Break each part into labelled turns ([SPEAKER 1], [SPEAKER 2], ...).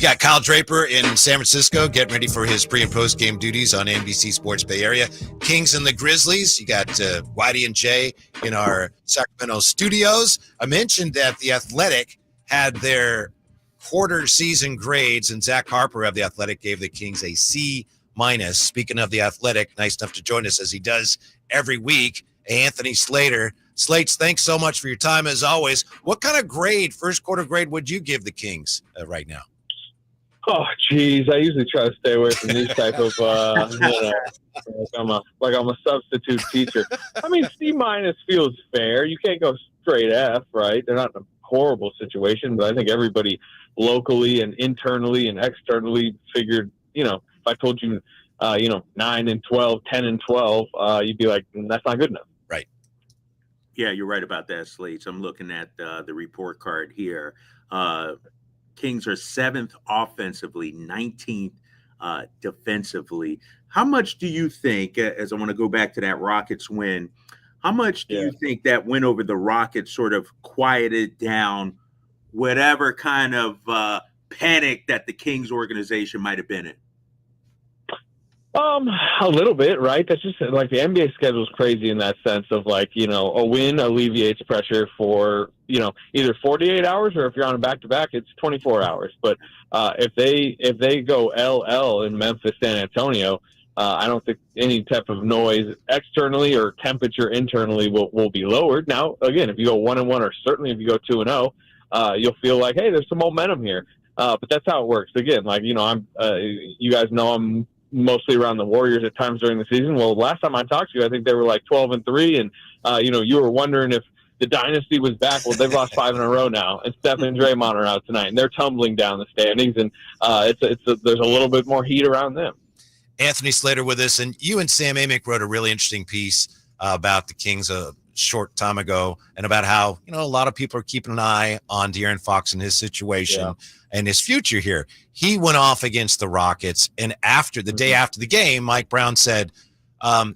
[SPEAKER 1] got Kyle Draper in San Francisco getting ready for his pre- and post-game duties on NBC Sports Bay Area. Kings and the Grizzlies. You got Whitey and Jay in our Sacramento studios. I mentioned that The Athletic had their quarter season grades, and Zach Harper of The Athletic gave the Kings a C-. Speaking of The Athletic, nice enough to join us as he does every week, Anthony Slater. Slates, thanks so much for your time as always. What kind of grade, first quarter grade, would you give the Kings right now?
[SPEAKER 2] Oh, geez. I usually try to stay away from these type of, like I'm a substitute teacher. I mean, C- feels fair. You can't go straight F, right? They're not in a horrible situation, but I think everybody locally and internally and externally figured, if I told you, 9 and 12, 10 and 12, you'd be like, that's not good enough.
[SPEAKER 1] Right.
[SPEAKER 3] Yeah, you're right about that, Slates. I'm looking at the report card here. Kings are 7th offensively, 19th defensively. How much do you think, as I want to go back to that Rockets win, how much do you think that win over the Rockets sort of quieted down whatever kind of panic that the Kings organization might have been in?
[SPEAKER 2] A little bit, right? That's just like the NBA schedule is crazy in that sense of like, a win alleviates pressure for, either 48 hours or if you're on a back-to-back, it's 24 hours. But if they go LL in Memphis, San Antonio, I don't think any type of noise externally or temperature internally will be lowered. Now, again, if you go 1-1 or certainly if you go 2-0, you'll feel like, hey, there's some momentum here. But that's how it works. Again, like, you guys know I'm mostly around the Warriors at times during the season. Well, last time I talked to you, I think they were like 12-3, and you were wondering if the dynasty was back. Well, they've lost 5 in a row now, and Steph and Draymond are out tonight, and they're tumbling down the standings, and there's a little bit more heat around them.
[SPEAKER 1] Anthony Slater with us, and you and Sam Amick wrote a really interesting piece about the Kings a short time ago, and about how a lot of people are keeping an eye on De'Aaron Fox and his situation and his future here. He went off against the Rockets, and after the day after the game, Mike Brown said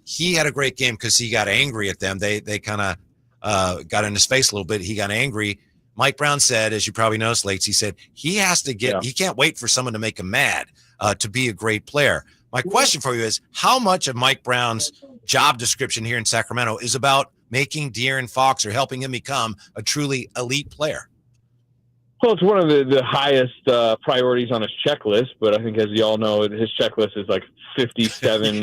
[SPEAKER 1] he had a great game because he got angry at them. They kind of got in his face a little bit. He got angry. Mike Brown said, as you probably know, Slates, he said he has to get. He can't wait for someone to make him mad to be a great player. My question for you is, how much of Mike Brown's job description here in Sacramento is about making De'Aaron Fox or helping him become a truly elite player?
[SPEAKER 2] Well, it's one of the highest priorities on his checklist, but I think, as you all know, his checklist is like 57,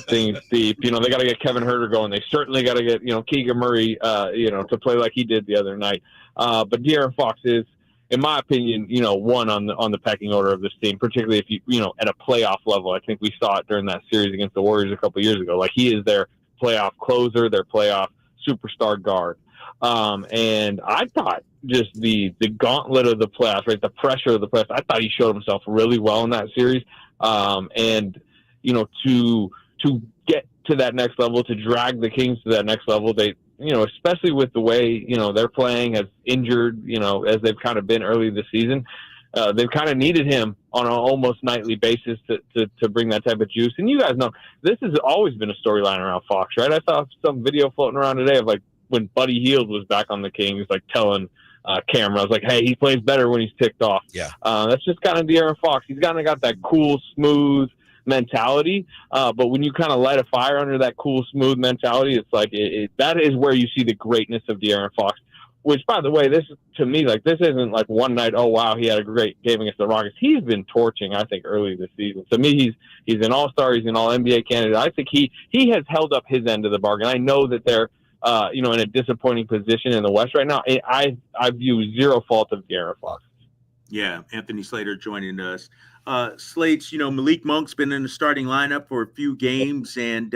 [SPEAKER 2] things deep. They got to get Kevin Huerter going. They certainly got to get, Keegan Murray, to play like he did the other night. But De'Aaron Fox is, in my opinion, one on the pecking order of this team, particularly if you, at a playoff level. I think we saw it during that series against the Warriors a couple of years ago. Like, he is their playoff closer, their playoff superstar guard. And I thought just the gauntlet of the playoffs, right? The pressure of the playoffs, I thought he showed himself really well in that series. And, to get to that next level, to drag the Kings to that next level, they, especially with the way, they're playing as injured, as they've kind of been early this season, they've kind of needed him on an almost nightly basis to bring that type of juice. And you guys know, this has always been a storyline around Fox, right? I saw some video floating around today of like when Buddy Hield was back on the Kings, like telling cameras like, hey, he plays better when he's ticked off.
[SPEAKER 1] Yeah.
[SPEAKER 2] That's just kind of De'Aaron Fox. He's kind of got that cool, smooth mentality. But when you kind of light a fire under that cool, smooth mentality, it's like that is where you see the greatness of De'Aaron Fox. Which, by the way, this to me, like, this isn't like one night, oh wow, he had a great game against the Rockets. He's been torching, I think, early this season. To me, he's an all-star, he's an all-NBA candidate. I think he has held up his end of the bargain. I know that they're in a disappointing position in the West right now. I view zero fault of De'Aaron Fox.
[SPEAKER 3] Yeah, Anthony Slater joining us. Slates, Malik Monk's been in the starting lineup for a few games, and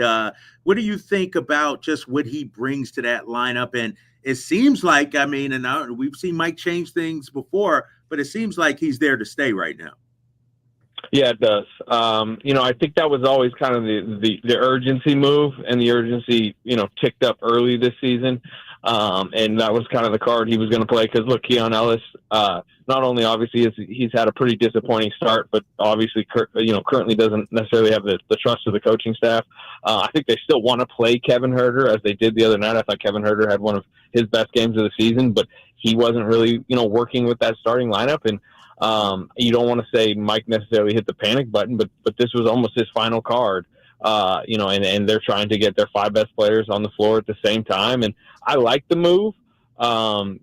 [SPEAKER 3] what do you think about just what he brings to that lineup? And it seems like, we've seen Mike change things before, but it seems like he's there to stay right now.
[SPEAKER 2] Yeah, it does. I think that was always kind of the urgency move, and the urgency, ticked up early this season. And that was kind of the card he was going to play because, look, Keon Ellis, not only obviously he's had a pretty disappointing start, but obviously, currently doesn't necessarily have the trust of the coaching staff. I think they still want to play Kevin Huerter as they did the other night. I thought Kevin Huerter had one of his best games of the season, but he wasn't really, working with that starting lineup. And You don't want to say Mike necessarily hit the panic button, but this was almost his final card. And they're trying to get their 5 best players on the floor at the same time. And I like the move, and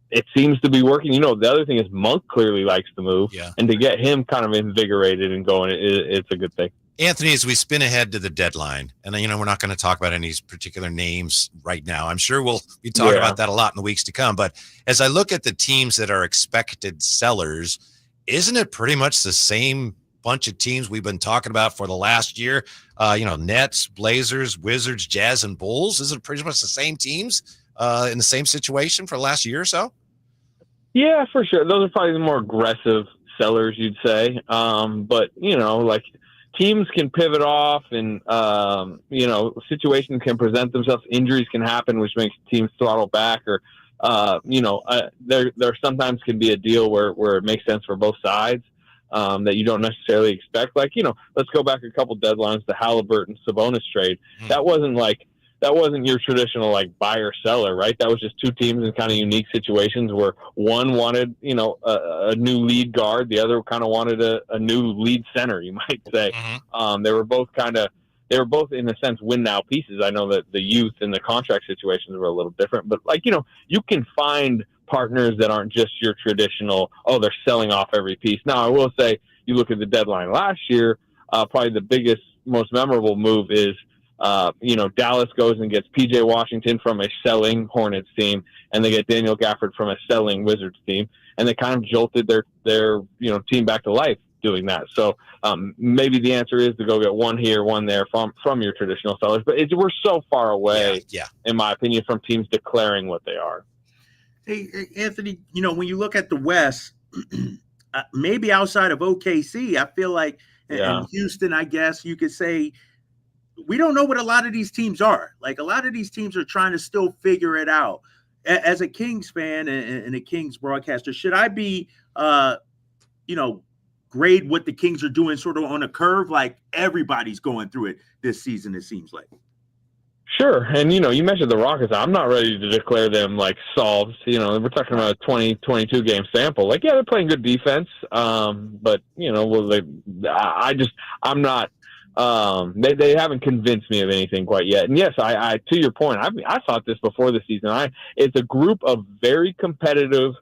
[SPEAKER 2] it seems to be working. The other thing is Monk clearly likes the move, and to get him kind of invigorated and going, it's a good thing.
[SPEAKER 1] Anthony, as we spin ahead to the deadline, and we're not going to talk about any particular names right now. I'm sure we'll be talking about that a lot in the weeks to come. But as I look at the teams that are expected sellers, isn't it pretty much the same bunch of teams we've been talking about for the last year? Nets, Blazers, Wizards, Jazz, and Bulls. Is it pretty much the same teams in the same situation for the last year or so?
[SPEAKER 2] Yeah, for sure. Those are probably the more aggressive sellers, you'd say. But teams can pivot off, and situations can present themselves. Injuries can happen, which makes teams throttle back, or there sometimes can be a deal where it makes sense for both sides. That you don't necessarily expect. Let's go back a couple deadlines, the Halliburton Sabonis trade. That wasn't your traditional buyer seller, right? That was just two teams in kind of unique situations where one wanted, a new lead guard. The other kind of wanted a new lead center, you might say. They were both in a sense win now pieces. I know that the youth and the contract situations were a little different, but you can find partners that aren't just your traditional, they're selling off every piece. Now, I will say, you look at the deadline last year, probably the biggest, most memorable move is, Dallas goes and gets PJ Washington from a selling Hornets team, and they get Daniel Gafford from a selling Wizards team, and they kind of jolted their team back to life doing that. So maybe the answer is to go get one here, one there from your traditional sellers, but we're so far away, in my opinion, from teams declaring what they are.
[SPEAKER 3] Hey, Anthony, when you look at the West, maybe outside of OKC, I feel like, and Houston, I guess you could say, we don't know what a lot of these teams are. A lot of these teams are trying to still figure it out. As a Kings fan and a Kings broadcaster, should I be, grade what the Kings are doing sort of on a curve? Everybody's going through it this season, it seems like.
[SPEAKER 2] Sure. And, you mentioned the Rockets. I'm not ready to declare them they we're talking about a 22 game sample. They're playing good defense. But I'm not, they haven't convinced me of anything quite yet. And yes, I to your point, I thought this before the season. It's a group of very competitive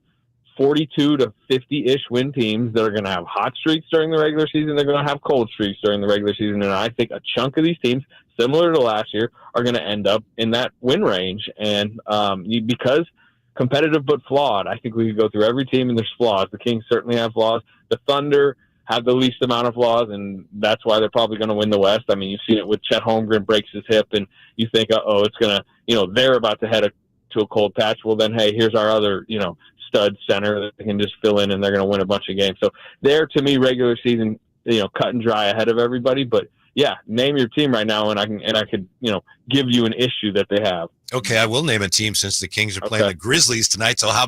[SPEAKER 2] 42 to 50-ish win teams that are going to have hot streaks during the regular season. They're going to have cold streaks during the regular season. And I think a chunk of these teams, similar to last year, are going to end up in that win range. And because competitive but flawed, I think we could go through every team and there's flaws. The Kings certainly have flaws. The Thunder have the least amount of flaws, and that's why they're probably going to win the West. I mean, you've seen it with Chet Holmgren breaks his hip, and you think, it's going to, they're about to head to a cold patch. Well, then, hey, here's our other, stud center that can just fill in, and they're going to win a bunch of games. So they're, to me, regular season, cut and dry ahead of everybody. But yeah, name your team right now, and I could give you an issue that they have.
[SPEAKER 1] Okay, I will name a team since the Kings are playing the Grizzlies tonight. So how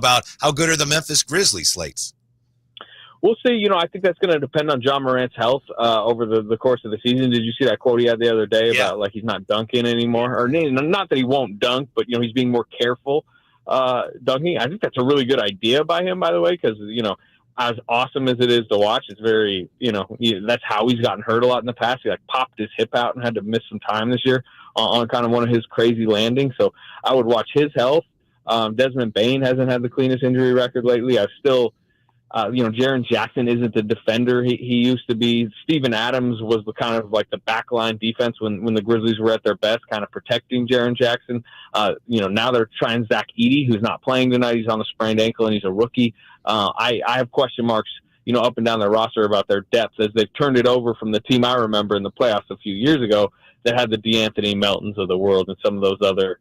[SPEAKER 1] good are the Memphis Grizzlies slates?
[SPEAKER 2] We'll see. I think that's going to depend on John Morant's health over the course of the season. Did you see that quote he had the other day about he's not dunking anymore? Or not that he won't dunk, but he's being more careful dunking. I think that's a really good idea by him, by the way, because as awesome as it is to watch, it's very that's how he's gotten hurt a lot in the past. He popped his hip out and had to miss some time this year on kind of one of his crazy landings. So I would watch his health. Desmond Bane hasn't had the cleanest injury record lately. I've still. Jaren Jackson isn't the defender he used to be. Steven Adams was the kind of the backline defense when the Grizzlies were at their best, kind of protecting Jaren Jackson. Now they're trying Zach Edey, who's not playing tonight. He's on the sprained ankle and he's a rookie. I have question marks, up and down their roster about their depth as they've turned it over from the team I remember in the playoffs a few years ago that had the DeAnthony Meltons of the world and some of those other,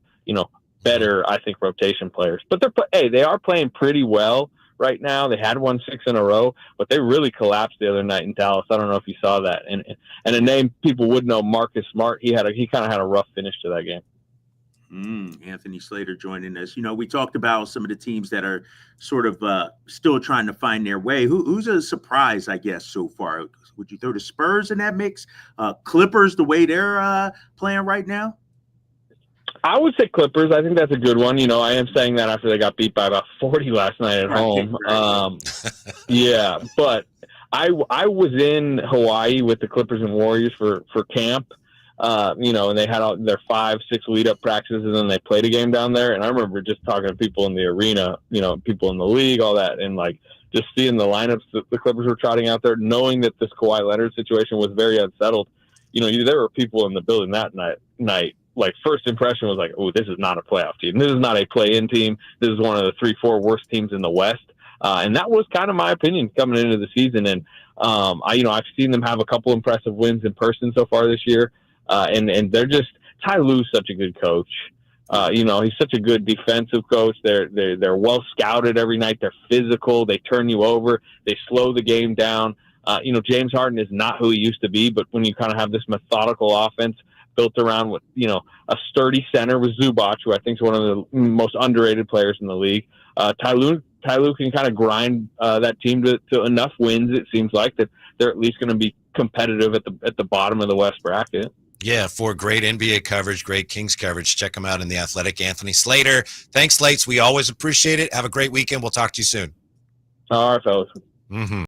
[SPEAKER 2] better, I think, rotation players. But they are playing pretty well right now. They had won 6 in a row, but they really collapsed the other night in Dallas. I don't know if you saw that. And a name people would know, Marcus Smart. He kind of had a rough finish to that game.
[SPEAKER 3] Anthony Slater joining us. We talked about some of the teams that are sort of still trying to find their way. Who's a surprise, I guess, so far? Would you throw the Spurs in that mix? Clippers, the way they're playing right now?
[SPEAKER 2] I would say Clippers. I think that's a good one. I am saying that after they got beat by about 40 last night at home. Yeah, but I was in Hawaii with the Clippers and Warriors for camp. And they had their 5-6 lead-up practices, and then they played a game down there. And I remember just talking to people in the arena, people in the league, all that, and just seeing the lineups that the Clippers were trotting out there, knowing that this Kawhi Leonard situation was very unsettled. There were people in the building that night. First impression was oh, this is not a playoff team. This is not a play-in team. This is one of the 3-4 worst teams in the West. And that was kind of my opinion coming into the season. And I've seen them have a couple impressive wins in person so far this year. And they're just Ty Lue's such a good coach. He's such a good defensive coach. They're well scouted every night. They're physical. They turn you over. They slow the game down. James Harden is not who he used to be, but when you kind of have this methodical offense built around with, a sturdy center with Zubac, who I think is one of the most underrated players in the league. Ty Lue can kind of grind that team to enough wins. It seems like that they're at least going to be competitive at the bottom of the West bracket.
[SPEAKER 1] Yeah, for great NBA coverage, great Kings coverage. Check him out in The Athletic. Anthony Slater. Thanks, Slates. We always appreciate it. Have a great weekend. We'll talk to you soon.
[SPEAKER 2] All right, fellas.
[SPEAKER 1] Mm-hmm.